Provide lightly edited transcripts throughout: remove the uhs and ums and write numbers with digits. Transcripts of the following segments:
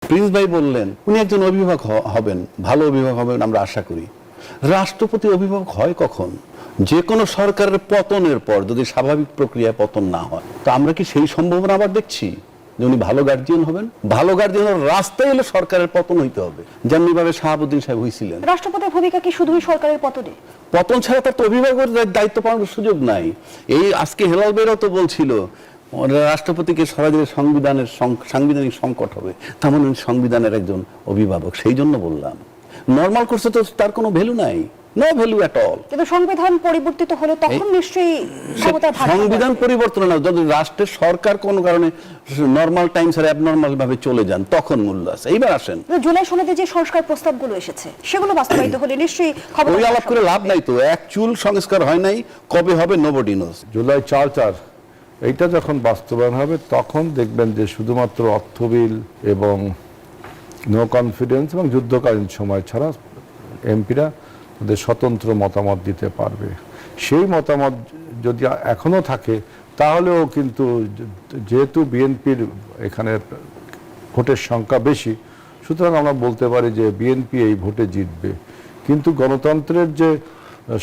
Prince ভাই বললেন উনি একজন অভিভাবক হবেন, ভালো অভিভাবক হবেন আমরা আশা করি। রাষ্ট্রপতি অভিভাবক হয় কখন? যে কোনো সরকারের পতনের পর যদি স্বাভাবিক প্রক্রিয়ায় পতন না হয়, তো আমরা কি সেই সম্ভাবনা আবার দেখছি যে উনি ভালো গার্জিয়ান হবেন? ভালো গার্জিয়ানের রাস্তায় হলে সরকারের পতন হইতে হবে, যেমনি ভাবে শাহাবুদ্দিন সাহেব হয়েছিলেন। রাষ্ট্রপতির ভূমিকা কি শুধুই সরকারের পতনে? পতন ছাড়া তার তো অভিভাবকের দায়িত্ব পালনের সুযোগ নাই। এই আজকে হেলাল বেরাও তো বলছিল রাষ্ট্রপতিকে সরাসরি সাংবিধানিক সংকট হবে, তার মানে সংবিধানের একজন অভিভাবক। সেই জন্য বললাম নর্মাল কোর্সে তো তার কোনো ভ্যালু নাই, নো ভ্যালু এট অল। কিন্তু সংবিধান পরিবর্তিত হলে তখন নিশ্চয়ই ক্ষমতার ভারসাম্য। সংবিধান পরিবর্তন না, যদি রাষ্ট্রের সরকার কোনো কারণে নর্মাল টাইমস আর অ্যাবনর্মাল ভাবে চলে যান তখন মূল্য আছে। এইবার আসেন জুলাই সনদে যে সংস্কার প্রস্তাবগুলো এসেছে সেগুলো বাস্তবায়িত হলে নিশ্চয়ই ওই আলাপ করে লাভ নাই তো। এক চুল সংস্কার হয় নাই, কবে হবে নোবডি নোস। জুলাই 4 এইটা যখন বাস্তবায়ন হবে তখন দেখবেন যে শুধুমাত্র অর্থ বিল এবং নো কনফিডেন্স এবং যুদ্ধকালীন সময় ছাড়া এমপিরা তাদের স্বতন্ত্র মতামত দিতে পারবে। সেই মতামত যদি এখনো থাকে তাহলেও কিন্তু যেহেতু বিএনপির এখানে ভোটের সংখ্যা বেশি, সুতরাং আমরা বলতে পারি যে বিএনপি এই ভোটে জিতবে। কিন্তু গণতন্ত্রের যে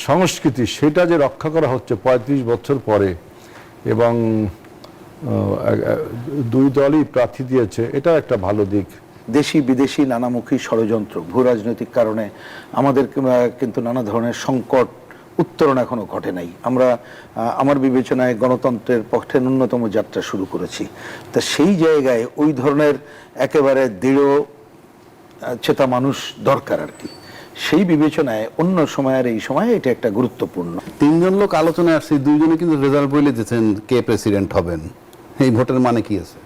সংস্কৃতি সেটা যে রক্ষা করা হচ্ছে ৩৫ বছর পরে, এবং দুই দলই প্রার্থী দিয়েছে, এটা একটা ভালো দিক। দেশি বিদেশি নানামুখী ষড়যন্ত্র, ভূ রাজনৈতিক কারণে আমাদের কিন্তু নানা ধরনের সংকট উত্তরণ এখনো ঘটে নাই। আমরা আমার বিবেচনায় গণতন্ত্রের পক্ষে ন্যূনতম যাত্রা শুরু করেছি। তা সেই জায়গায় ওই ধরনের একেবারে দৃঢ় চেতা মানুষ দরকার আর কি। সেই বিবেচনায় অন্য সময়ের এই সময় এটা একটা গুরুত্বপূর্ণ। তিনজন লোক আলোচনায় আসছে, দুইজনে কিন্তু রেজাল্ট বলে দিয়েছেন কে প্রেসিডেন্ট হবেন। এই ভোটের মানে কি আছে?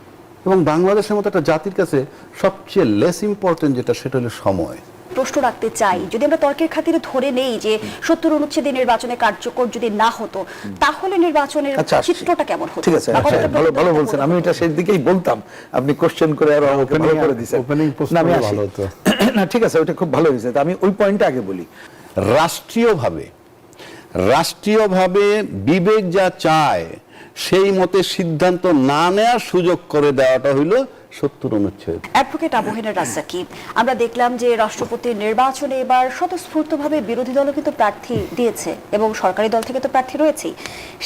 এবং বাংলাদেশের মতো একটা জাতির কাছে সবচেয়ে লেস ইম্পর্টেন্ট যেটা, সেটা হলো সময়। প্রশ্ন রাখতে চাই, যদি আমরা তর্কের খাতিরে ধরে নেই যে 70 অনুচ্ছেদে নির্বাচনে কার্যকর যদি না হতো তাহলে নির্বাচনের চিত্রটা কেমন হতো? ঠিক আছে, ভালো বলছেন। আমি এটা সেই দিকেই বলতাম, আপনি কোশ্চেন করে আরো ভালো করে দিয়েছেন। না ঠিক আছে, ওটা খুব ভালো হয়েছে। আমি ওই পয়েন্টটা আগে বলি। রাষ্ট্রীয়ভাবে বিবেক যা চায় সেই মতে সিদ্ধান্ত না নেওয়ার সুযোগ করে দেওয়াটা হইল 70 অনুচ্ছেদ। অ্যাডভোকেট আবু হেনা রাজ্জাকী, আমরা দেখলাম যে রাষ্ট্রপতির নির্বাচনে এবার স্বতঃস্ফূর্তভাবে বিরোধী দলও কিন্তু প্রার্থী দিয়েছে এবং সরকারি দল থেকে তো প্রার্থী রয়েছেই।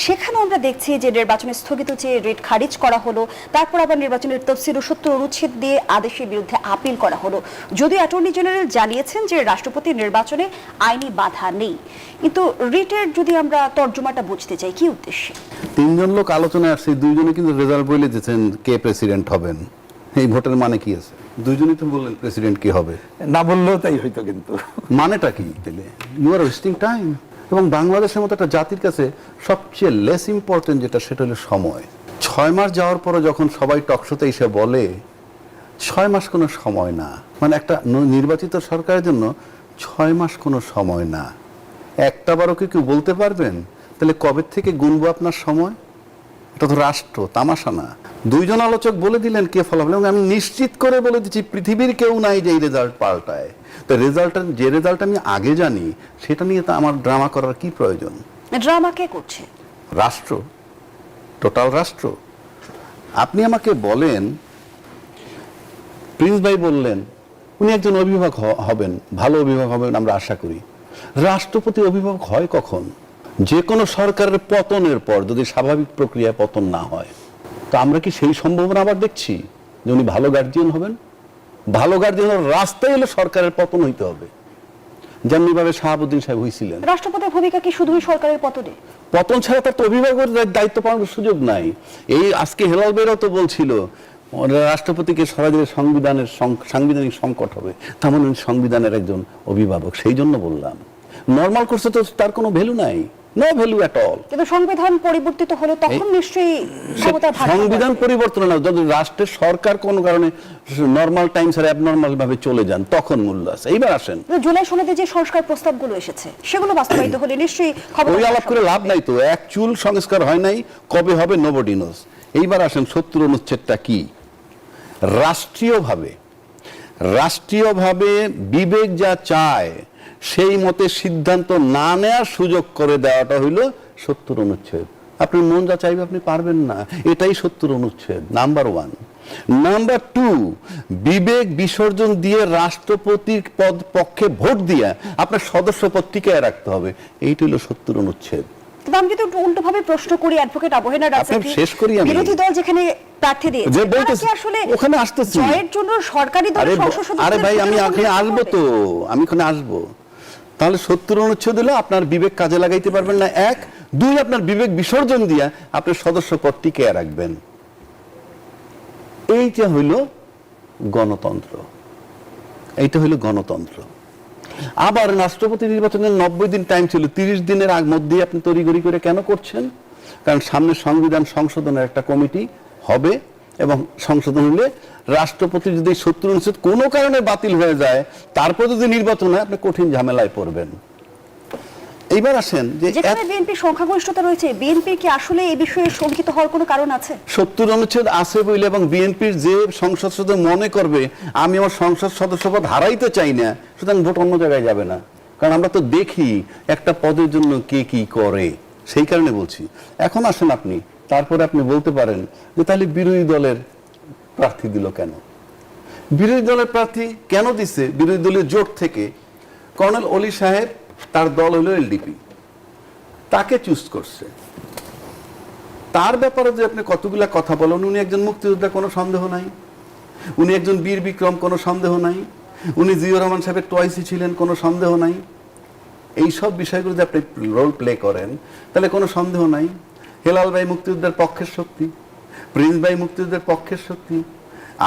সেখানে আমরা দেখছি যে নির্বাচনে স্থগিত চেয়ে রিট খারিজ করা হলো, তারপর আবার নির্বাচনের তফসিল ও 70 অনুচ্ছেদ দিয়ে আদেশের বিরুদ্ধে আপিল করা হলো। যদিও অ্যাটর্নি জেনারেল জানিয়েছেন যে রাষ্ট্রপতির নির্বাচনে আইনি বাধা নেই, কিন্তু রিটের যদি আমরা তর্জমাটা বুঝতে চাই কি উদ্দেশ্যে? তিনজন লোক আলোচনায় আসছে, দুইজনে কিন্তু রেজাল্ট বলে দিয়েছেন কে প্রেসিডেন্ট হবেন। এই ভোটের মানে কি আছে? দুইজনই তো বললেন প্রেসিডেন্ট কি হবে, না বললেও তাই হইতো। কিন্তু মানেটা কি? তাহলে ইউ আর ওয়েস্টিং টাইম। এবং বাংলাদেশের মতো একটা জাতির কাছে সবচেয়ে লেস ইম্পর্টেন্ট যেটা, সেটা হলো সময়। 6 মাস যাওয়ার পরে যখন সবাই টকশোতে এসে বলে 6 মাস কোনো সময় না, মানে একটা নির্বাচিত সরকারের জন্য 6 মাস কোনো সময় না, একটা বারও কি কেউ বলতে পারবেন? তাহলে কবে থেকে গুনবো আপনার সময়? এটা তো রাষ্ট্র, তামাশা না। দুইজন আলোচক বলে দিলেন কে ফলাফল, এবং আমি নিশ্চিত করে বলে দিচ্ছি পৃথিবীর কেউ নাই যে এই রেজাল্ট পাল্টায়। তো যে রেজাল্ট আমি আগে জানি সেটা নিয়ে তো আমার ড্রামা করার কি প্রয়োজন? ড্রামা কে করছে? রাষ্ট্র, টোটাল রাষ্ট্র। আপনি আমাকে বলেন, প্রিন্স ভাই বললেন উনি একজন অভিভাবক হবেন, ভালো অভিভাবক হবেন আমরা আশা করি। রাষ্ট্রপতি অভিভাবক হয় কখন? যে কোনো সরকারের পতনের পর যদি স্বাভাবিক প্রক্রিয়ায় পতন না হয়, তো আমরা কি সেই সম্ভাবনা আবার দেখছি যে উনি ভালো গার্জিয়ান হবেন? ভালো গার্জিয়ানের রাস্তায় হলে সরকারের পতন হইতে হবে, যেমনি ভাবে শাহাবুদ্দিন সাহেব হয়েছিলেন। রাষ্ট্রপতির ভূমিকা কি শুধুই সরকারের পতনে? পতন ছাড়া তার তো অভিভাবকের দায়িত্ব পালনের সুযোগ নাই। এই আজকে হেলাল বেরাও তো বলছিল রাষ্ট্রপতিকে সরাসরি সাংবিধানিক সংকট হবে, তার মানে সংবিধানের একজন অভিভাবক। সেই জন্য বললাম নর্মাল কোর্সে তো তার কোনো ভ্যালু নাই, নো ভ্যালু এট অল। কিন্তু সংবিধান পরিবর্তিত হলে তখন নিশ্চয়ই ক্ষমতার ভারসাম্য। সংবিধান পরিবর্তন না, যদি রাষ্ট্রের সরকার কোনো কারণে নর্মাল টাইমস আর অ্যাবনর্মাল ভাবে চলে যান তখন মূল্য আছে। এইবার আসেন জুলাই সনদে যে সংস্কার প্রস্তাবগুলো এসেছে সেগুলো বাস্তবায়িত হলে নিশ্চয়ই ওই আলাপ করে লাভ নাই তো। এক চুল সংস্কার হয় নাই, কবে হবে নোবডি নোস। এইবার আসেন 70 অনুচ্ছেদটা কি? রাষ্ট্রীয়ভাবে বিবেক যা চায় সেই মতে সিদ্ধান্ত না নেওয়ার সুযোগ করে দেওয়াটা হইল 70 অনুচ্ছেদ। আপনি মন যা চাইবে আপনি পারবেন না, এটাই 70 অনুচ্ছেদ নাম্বার 1। নাম্বার 2, বিবেক বিসর্জন দিয়ে রাষ্ট্রপতির পক্ষে ভোট দিয়ে আপনার সদস্য পদ টিকায় রাখতে হবে। এইটা হলো 70 অনুচ্ছেদ। তবে আমি যদি উল্টো ভাবে প্রশ্ন করি অ্যাডভোকেট আবহেনা রাজাকি, আপনার শেষ করি আমি। বিরোধী দল যেখানে প্রার্থী দিয়েছে যে তারা বলতেছি, কি আসলে ওখানে আসতেছি। জয়ের জন্য সরকারি দলের সংসদ সদস্যদের আরে ভাই, আমি ভোটের ওখানে উপর আসবো তো, আমি ওখানে আসবো। তাহলে 70 অনুচ্ছেদ দিলে আপনার বিবেক কাজে লাগাইতে পারবেন না, 1। 2, আপনার বিবেক বিসর্জন দিয়ে আপনার সদস্য পদ টিকায় রাখবেন। এইটা হইল গণতন্ত্র, এইটা হইল গণতন্ত্র। আবার রাষ্ট্রপতি নির্বাচনের 90 দিন টাইম ছিল, 30 দিনের মধ্যে আপনি তড়িঘড়ি করে কেন করছেন? কারণ সামনে সংবিধান সংশোধনের একটা কমিটি হবে, এবং সংশোধন হলে রাষ্ট্রপতি যদি 70 অনুচ্ছেদ কোনো কারণে বাতিল হয়ে যায়, তারপর যদি নির্বাচন হয়, আপনি কঠিন ঝামেলায় পড়বেন। এইবার আসেন যে যেখানে বিএনপির সংখ্যাগরিষ্ঠতা রয়েছে, বিএনপির কি আসলে এই বিষয়ে শঙ্কিত হওয়ার কোনো কারণ আছে? 70 অনুচ্ছেদ আছে বলে, এবং বিএনপির যে সংসদ সদস্য মনে করবে আমি আমার সংসদ সদস্য পদ হারাইতে চাই না, সুতরাং ভোট অন্য জায়গায় যাবে না। কারণ আমরা তো দেখি একটা পদের জন্য কে কি করে, সেই কারণে বলছি। এখন আসেন আপনি, তারপরে আপনি বলতে পারেন যে তাহলে বিরোধী দলের প্রার্থী দিল কেন? বিরোধী দলের প্রার্থী কেন দিচ্ছে? বিরোধী দলের জোট থেকে কর্নেল অলি সাহেব, তার দল হলো এলডিপি, তাকে চুজ করছে। তার ব্যাপারে যে আপনি কতগুলা কথা বলেন, উনি একজন মুক্তিযোদ্ধা, কোনো সন্দেহ নাই। উনি একজন বীর বিক্রম, কোনো সন্দেহ নাই। উনি জিয়াউর রহমান সাহেবের টয়েসি ছিলেন, কোনো সন্দেহ নাই। এই সব বিষয়গুলো যে আপনি রোল প্লে করেন, তাহলে কোনো সন্দেহ নাই। হেলাল ভাই মুক্তিযোদ্ধার পক্ষের শক্তি, প্রিন্স ভাই মুক্তিযোদ্ধার পক্ষের শক্তি,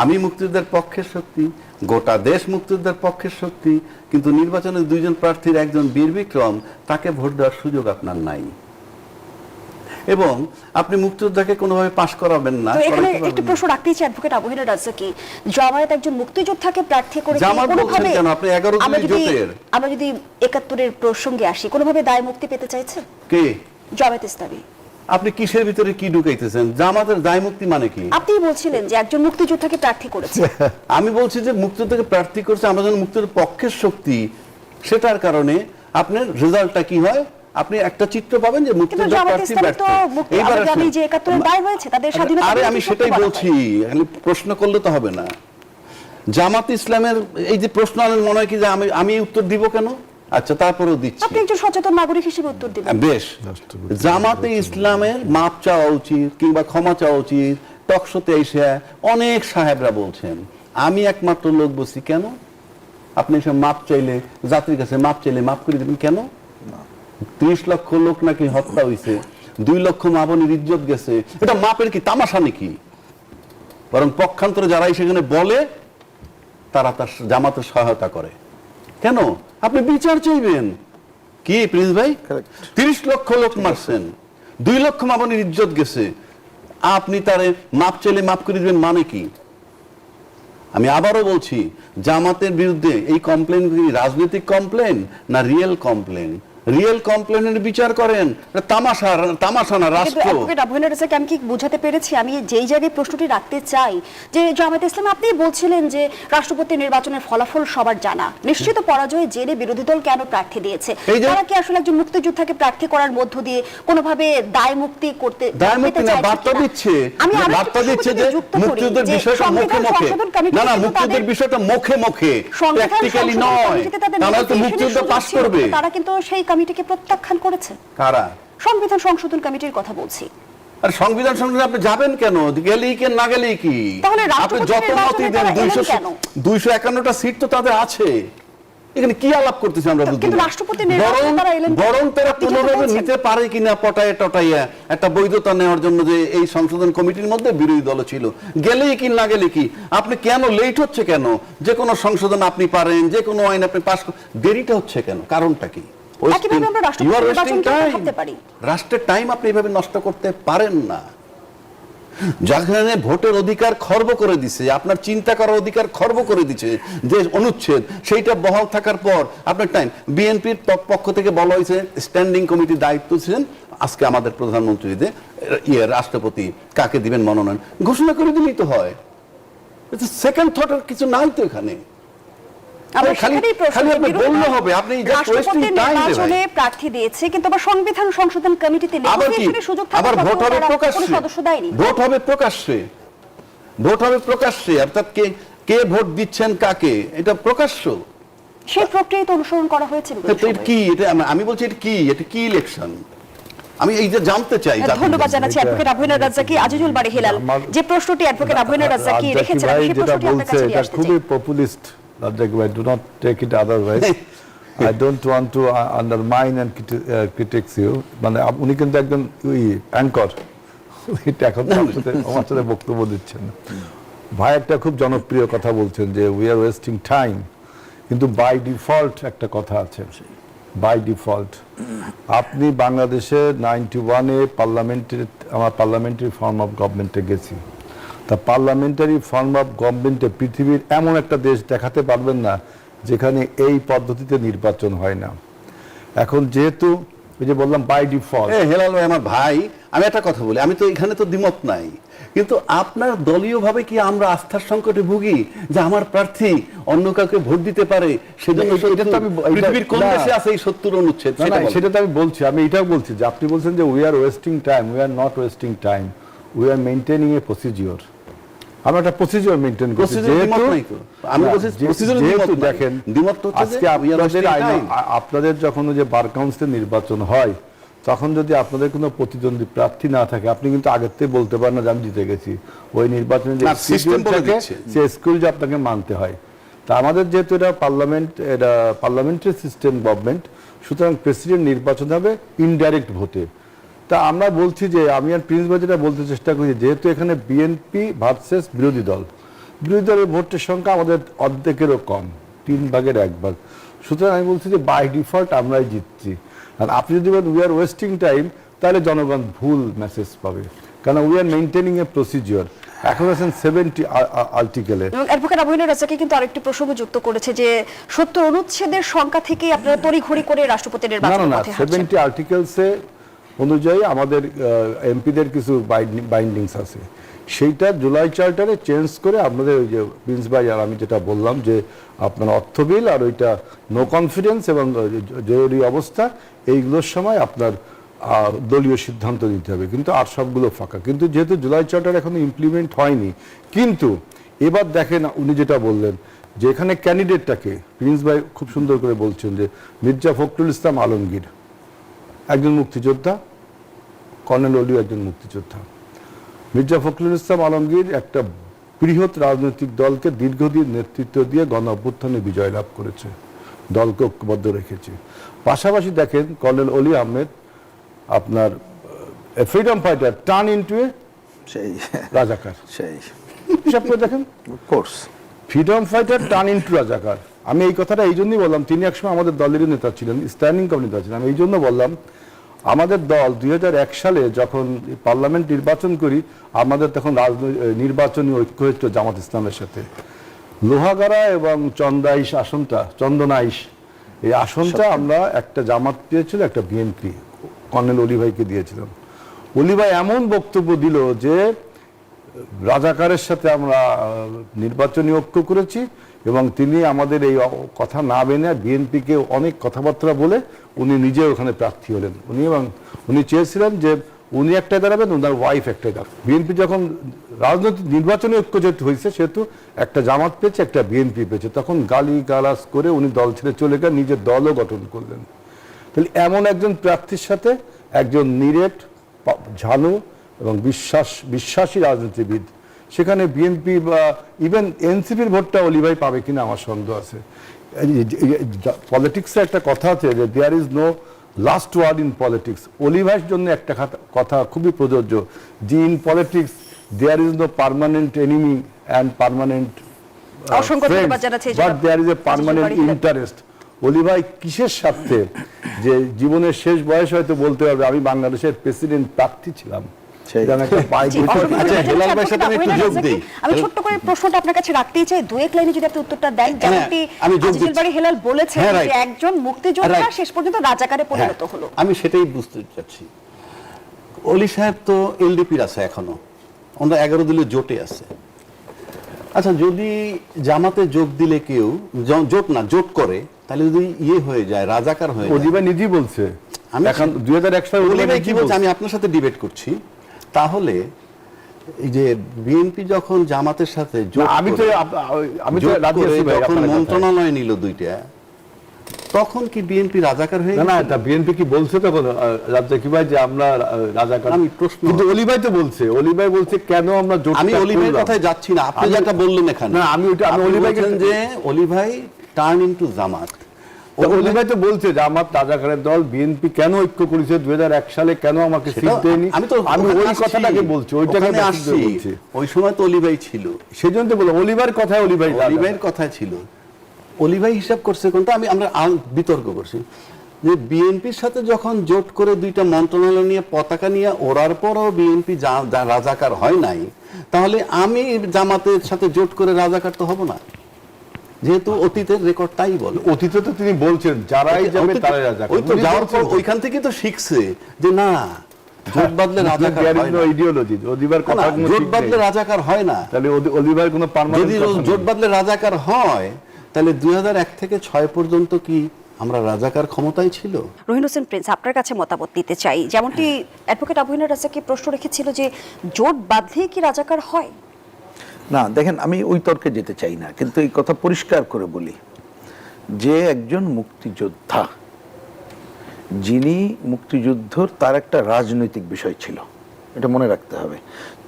আমি মুক্তিযোদ্ধার পক্ষের শক্তি, গোটা দেশ মুক্তিযোদ্ধার পক্ষের শক্তি। কিন্তু নির্বাচনে 2 জন প্রার্থীর একজন বীর বিক্রম, তাকে ভোট দেওয়ার সুযোগ আপনার নাই, এবং আপনি মুক্তিযোদ্ধাকে কোনোভাবে পাশ করাবেন না। তো এখানে করাইতে পারবেন একটি না। প্রশ্ন রাখতেই চাই অ্যাডভোকেট আবহেনা রাজাকি, জামায়াত একজন মুক্তিযোদ্ধাকে প্রার্থী করে জামাত বলছেন কেন? আপনি 11 জনের জোটের। আমরা যদি 71-এর প্রসঙ্গে আসি, কোনোভাবে দায় মুক্তি পেতে চাইছে কে? জামায়াত ইসলামী। আপনি কিসের ভিতরে কি ঢুকাইতেছেন? জামাতের দায় মুক্তি মানে কি? আপনিই বলছিলেন যে একজন মুক্তিযোদ্ধাকে প্রার্থী করেছে। আমি বলছি যে মুক্তিযোদ্ধাকে প্রার্থী করছে, আমরা যেন মুক্তিযোদ্ধার পক্ষের শক্তি, সেটার কারণে আপনার রেজাল্টটা কি হয়, আপনি একটা চিত্র পাবেন যে কিন্তু মুক্তিযোদ্ধা জামায়াত প্রার্থী ইসলামী ব্যর্থ। তো মুক্তি, এইবার আমি যে 71-এর দায় হয়েছে তাদের স্বাধীনতা। আরে আমি সেটাই বলছি, খালি প্রশ্ন করলে তো হবে না। জামাত ইসলামের এই যে প্রশ্ন আনেন, মনে হয় কি যে আমি উত্তর দিব কেন? আচ্ছা, তারপরেও দিচ্ছি। আপনি একজন সচেতন নাগরিক হিসেবে উত্তর দিবেন। বেশ, জামাতে ইসলামের মাপ চাওয়া উচিত, কিংবা ক্ষমা চাওয়া উচিত। টকশোতে এসে অনেক সাহেবরা বলছেন, আমি একমাত্র লোক বলছি কেন? আপনি এসে মাপ চাইলে, জাতির কাছে মাপ চাইলে মাপ করে দেবেন কেন? 30 লক্ষ লোক নাকি হত্যা হয়েছে, 2 লক্ষ মা বোনের ইজ্জত গেছে, এটা মাপের কি তামাশা নাকি? বরং পক্ষান্তরে যারাই সেখানে বলে, তারা তার জামাতের সহায়তা করে। কেন? আপনি বিচার চাইবেন কি প্রিন্স ভাই? 30 লক্ষ লোক মারছেন, 2 লক্ষ মা বোনের ইজ্জত গেছে, আপনি তারে মাপ চাইলে মাপ করে দিবেন মানে কি? আমি আবারও বলছি, জামাতের বিরুদ্ধে এই কমপ্লেন রাজনৈতিক কমপ্লেন না রিয়েল কমপ্লেন? রিয়েল কমপ্লেনের বিচার করেন, তামাশা না রাষ্ট্র। অ্যাডভোকেট আবহেনা রাজাকি, আমি কি বোঝাতে পেরেছি? আমি যেই জায়গায় প্রশ্নটি রাখতে চাই যে জামায়াত ইসলামী, আপনি বলছিলেন যে রাষ্ট্রপতি নির্বাচনের ফলাফল সবার জানা, নিশ্চিত পরাজয় জেনে বিরোধী দল কেন প্রার্থী দিয়েছে? তারা কি আসলে একজন মুক্তিযোদ্ধাকে প্রার্থী করার মধ্য দিয়ে কোনোভাবে দায় মুক্তি করতে? দায় মুক্তি না, বার্তা দিচ্ছে। বার্তা দিচ্ছে যে মুক্তিযুদ্ধের বিষয়টা মুখে মুখে, না না, মুক্তিযুদ্ধের বিষয়টা মুখে মুখে, প্র্যাকটিক্যালি নয়। তাহলে তো মুক্তিযুদ্ধ পাস করবে। তারা কিন্তু সেই কমিটিকে প্রত্যাখ্যান করেছে। কারা? সংবিধান সংশোধন কমিটির কথা বলছি। আর সংবিধান সংশোধনে আপনি যাবেন কেন? গেলেই কি না গেলেই কি? তাহলে আপনি যত মতই দেন, 251টা সিট তো তাদের আছে, এখানে কি আলাপ করতেছি আমরা? কিন্তু রাষ্ট্রপতি নির্বাচনে তারা এলেন, বরং তারা পুনরায় নিতে পারে কিনা পটায় টটাইয়া একটা বৈধতা নেওয়ার জন্য, যে এই সংশোধন কমিটির মধ্যে বিরোধী দল ছিল। গেলেই কি না গেলে কি? আপনি কেন লেট হচ্ছে কেন? যে কোনো সংশোধন আপনি পারেন, যে কোনো আইন আপনি পাস, দেরিটা হচ্ছে কেন? কারণটা কি? রাষ্ট্রের টাইম আপনি এভাবে নষ্ট করতে পারেন না। যেখানে ভোটের অধিকার খর্ব করে দিছে, আপনার চিন্তা করার অধিকার খর্ব করে দিচ্ছে যে অনুচ্ছেদ, সেইটা বহাল থাকার পর আপনার টাইম। বিএনপির পক্ষ থেকে বলা হয়েছে স্ট্যান্ডিং কমিটির দায়িত্ব ছিলেন, আজকে আমাদের প্রধানমন্ত্রী রাষ্ট্রপতি কাকে দিবেন মনোনয়ন ঘোষণা করে দিলেই তো হয়। সেকেন্ড থটের কিছু নাই তো এখানে। প্রার্থী দিয়েছে, কিন্তু আবার সংবিধান সংশোধন কমিটিতে আবার ভোট হবে প্রকাশ্যে। ভোট হবে প্রকাশ্যে। ভোট হবে প্রকাশ্যে, অর্থাৎ কে কে ভোট দিচ্ছেন কাকে, এটা প্রকাশ্য। সেই প্রক্রিয়ায় তো অনুসরণ করা হয়েছে বিগত তো এটা সময়ে। কি, এটা আমি বলছি এটা কি ইলেকশন, আমি এই যে জানতে চাই। ধন্যবাদ জানাচ্ছি অ্যাডভোকেট আবহিনা রাজ্জাকি। আজিজুল বাড়ি হেলাল, যে প্রশ্নটি অ্যাডভোকেট আবহিনা রাজ্জাকি রেখেছেন আমি সেই প্রশ্নটি আপনার কাছে নিয়ে আসতে চাই। খুবই পপুলিস্ট রাজ্জাকি ভাই, do not take it otherwise. I don't want to undermine and critics you, মানে উনি কিন্তু একজন অ্যাঙ্কর, এখন আমার সাথে বক্তব্য দিচ্ছেন। ভাই একটা খুব জনপ্রিয় কথা বলছেন যে উই আর ওয়েস্টিং টাইম, কিন্তু বাই ডিফল্ট একটা কথা আছে, বাই ডিফল্ট। আপনি বাংলাদেশে 91-এ আমার পার্লামেন্টারি ফর্ম অফ গভর্নমেন্টে গেছি, তা পার্লামেন্টারি ফর্ম অফ গভর্নমেন্টে পৃথিবীর এমন একটা দেশ দেখাতে পারবেন না যেখানে এই পদ্ধতিতে নির্বাচন হয় না। এখন যেহেতু ওই যে বললাম বাই ডিফল্ট, হেলাল ভাই আমার ভাই, আমি একটা কথা বলি, আমি তো এখানে তো দ্বিমত নাই, কিন্তু আপনার দলীয় ভাবে কি আমরা আস্থার সংকটে ভুগি যে আমার প্রার্থী অন্য কাউকে ভোট দিতে পারে, সেজন্য এটা তো আমি পৃথিবীর কোন দেশে আছে এই 70 অনুচ্ছেদ? সেটা তো আমি বলছি, আমি এটাও বলছি যে আপনি বলছেন যে we are wasting time, we are not wasting time, we are maintaining A procedure. আমরা একটা প্রসিডিওর মেইনটেইন করছি। যেহেতু দেখেন আজকে আপনাদের যখন যে বার কাউন্সিলের নির্বাচন হয়, তখন যদি আপনাদের কোনো প্রতিদ্বন্দ্বী প্রার্থী না থাকে, আপনি কিন্তু আগের থেকে বলতে পারেন না যে আমি জিতে গেছি। ওই নির্বাচনে যে সিস্টেম থাকে সেই স্কুল যে আপনাকে মানতে হয়। তা আমাদের যেহেতু এটা পার্লামেন্টারি সিস্টেম গভর্নমেন্ট, সুতরাং প্রেসিডেন্ট নির্বাচন হবে ইনডাইরেক্ট ভোটে। তা আমরা বলছি যে আমি আর প্রিন্স ভাই যেটা বলতে চেষ্টা করি, যেহেতু এখানে বিএনপি ভার্সেস বিরোধী দলের ভোটের সংখ্যা আমাদের অর্ধেকেরও কম, 3 ভাগের 1 ভাগ, সুতরাং আমি বলছি যে বাই ডিফল্ট আমরাই জিতছি। আর আপনি যদি বলেন উই আর ওয়েস্টিং টাইম, তাহলে জনগণ ভুল মেসেজ পাবে, কারণ we are maintaining A procedure. এখন আছেন 70 আর্টিকেলে। অ্যাডভোকেট আবহিনা রাজ্জাকি কিন্তু আরেকটি প্রসঙ্গ যুক্ত করেছে যে 70 অনুচ্ছেদের সংখ্যা থেকে আপনারা তড়িঘড়ি করে রাষ্ট্রপতি নির্বাচনের পথে হাঁটছেন। 70 আর্টিকেলসে অনুযায়ী আমাদের এমপিদের কিছু বাইন্ডিংস আছে, সেইটা জুলাই চার্টারে চেঞ্জ করে আপনাদের ওই যে প্রিন্স ভাই আর আমি যেটা বললাম যে আপনার অর্থ বিল আর ওইটা নো কনফিডেন্স এবং জরুরি অবস্থা, এইগুলোর সময় আপনার দলীয় সিদ্ধান্ত নিতে হবে, কিন্তু আর সবগুলো ফাঁকা। কিন্তু যেহেতু জুলাই চার্টার এখনো ইমপ্লিমেন্ট হয়নি, কিন্তু এবার দেখেন উনি যেটা বললেন যে এখানে ক্যান্ডিডেটটাকে প্রিন্স ভাই খুব সুন্দর করে বলছেন যে মির্জা ফখরুল ইসলাম আলমগীর একজন মুক্তিযোদ্ধা, কর্নেল অলিও একজন মুক্তিযোদ্ধা। মির্জা ফখরুল ইসলাম আলমগীর একটা বৃহৎ রাজনৈতিক দলকে দীর্ঘদিন নেতৃত্ব দিয়ে গণ অভ্যুত্থানে বিজয় লাভ করেছে, দলকে ঐক্যবদ্ধ রেখেছে। পাশাপাশি দেখেন কর্নেল অলি আহমেদ আপনার freedom fighter turn into a সেই রাজাকার, সেই হিসাব করে দেখেন, course freedom fighter turn into রাজাকার। আমি এই কথাটা এই জন্যই বললাম, তিনি একসময় আমাদের দলেরই নেতা ছিলেন, স্ট্যান্ডিং কমিটি নেতা ছিলেন। আমি এই জন্য বললাম আমাদের দল 2001 সালে যখন পার্লামেন্ট নির্বাচন করি, আমাদের তখন নির্বাচনী ঐক্য হচ্ছে জামাত ইসলামের সাথে। লোহাগাড়া এবং চন্দনাইশ এই আসনটা আমরা একটা জামাত দিয়েছিল, একটা বিএনপি কর্নেল অলি ভাইকে দিয়েছিলাম। অলি ভাই এমন বক্তব্য দিল যে রাজাকারের সাথে আমরা নির্বাচনী ঐক্য করেছি, এবং তিনি আমাদের এই কথা না মেনে বিএনপিকে অনেক কথাবার্তা বলে উনি নিজে ওখানে প্রার্থী হলেন। উনি চেয়েছিলেন যে উনি একটাই দাঁড়াবেন, ওনার ওয়াইফ একটাই দাঁড়াবেন। বিএনপি যখন রাজনৈতিক নির্বাচনী ঐক্য যেহেতু হয়েছে, সেহেতু একটা জামাত পেয়েছে, একটা বিএনপি পেয়েছে, তখন গালি গালাজ করে উনি দল ছেড়ে চলে গেলেন, নিজের দলও গঠন করলেন। তাহলে এমন একজন প্রার্থীর সাথে একজন নিরেট ঝানু এবং বিশ্বাসী রাজনীতিবিদ, সেখানে বিএনপি বা ইভেন এনসিপির ভোটটা অলি ভাই পাবে কিনা আমার সন্দেহ আছে। পলিটিক্সে একটা কথা আছে যে there is no last word in politics. Oli ভাইয়ের জন্য একটা কথা খুবই প্রযোজ্য, যে in politics there is no permanent enemy and permanent but there is a permanent interest. Oli ভাই কিসের স্বার্থে যে জীবনের শেষ বয়স হয়তো বলতে হবে আমি বাংলাদেশের প্রেসিডেন্ট প্রার্থী ছিলাম। আমি ছোট্ট করে প্রশ্নটা আপনার কাছে রাখতেই চাই, 2-1 লাইনে যদি আপনি উত্তরটা দেন। যেমনটি আজিজুল বাড়ি হেলাল বলেছেন যে একজন মুক্তিযোদ্ধা শেষ পর্যন্ত রাজাকারে পরিণত হলো। আমি সেটাই বুঝতে চাচ্ছি। অলি সাহেব তো এলডিপির আছে এখনো, আমরা 11 দলীয় জোটে আছে। আচ্ছা, যদি জামাতে যোগ দিলে কেউ জোট করে, তাহলে যদি হয়ে যায়, রাজাকার হয়ে যায়। অলি ভাই নিজেই বলছে, আমি এখন 2001 সালে অলি ভাই কি বলছে, আমি আপনার সাথে ডিবেট করছি, তাহলে এই যে বিএনপি যখন জামাতের সাথে জোট আমি তো করে- আমি তো জোট রাজি করে আছি ভাই যখন আপনার কথায়। মন্ত্রণালয় নিল দুইটা, তখন কি বিএনপি রাজাকার হয়ে না না, গেছিল? এটা বিএনপি কি বলছে তখন রাজ্জাকি ভাই যে আমরা রাজাকার? আমি প্রশ্ন- কিন্তু অলি ভাই তো বলছে, অলি ভাই বলছে কেন আমরা জোটটা আমি অলিভাইয়ের করলাম? কথায় যাচ্ছি না, আপনি আমি- যেটা বললেন এখানে। না, আমি আপনি অলি ভাইকে- বলছেন যে অলিভাই টার্ন ইনটু জামাত। তো অলি ভাই তো বলছে যে আমার রাজাকারের দল বিএনপি কেন ঐক্য করেছে 2001 সালে, কেন আমাকে সিট সেটা- দেয়নি। আমি তো আমি ওখানে ওই আসছি, কথাটাকে বলছি, ওইটাকে ওখানে message করে আসছি। বলছি। ওই সময় তো অলিভাই ছিল, সেই জন্য তো বললাম অলিভার কথায় অলি ভাই অলিভাইয়ের কথায় ছিল। অলিভাই হিসাব করছে কোনটা, আমরা বিতর্ক করছি যে বিএনপির সাথে যখন জোট করে দুইটা মন্ত্রণালয় নিয়ে পতাকা নিয়ে ওড়ার পরও বিএনপি রাজাকার হয় নাই, তাহলে আমি জামাতের সাথে জোট করে রাজাকার তো হব না, যেহেতু অতীতের রেকর্ড তাই বলে। অতীতে তো তিনি বলছেন যারাই যাবে তারাই রাজাকার। ওই তো উনি যাওয়ার পর বলছেন- ওইখান থেকে তো শিখছে যে না, জোট বাদলে রাজাকার There is হয় no না। ideology, অলিভার না, কথা না, কোনো জোট ঠিক বাদলে নেই। রাজাকার হয় না। তাহলে অলিভার কোনো যদি পার্মানেন্ট জোট বাদলে রাজাকার হয়, তাহলে 2001 থেকে 6 পর্যন্ত কি আমরা রাজাকার ক্ষমতায় ছিল? রহিন হোসেন প্রিন্স, আপনার কাছে মতামত নিতে চাই। যেমনটি অ্যাডভোকেট আবু রাজাকি প্রশ্ন রেখেছিল যে জোট বাঁধলে কি রাজাকার হয়? না দেখেন, আমি ওই তর্কে যেতে চাই না, কিন্তু এই কথা পরিষ্কার করে বলি যে একজন মুক্তিযোদ্ধা, যিনি মুক্তিযুদ্ধর, তার একটা রাজনৈতিক বিষয় ছিল, এটা মনে রাখতে হবে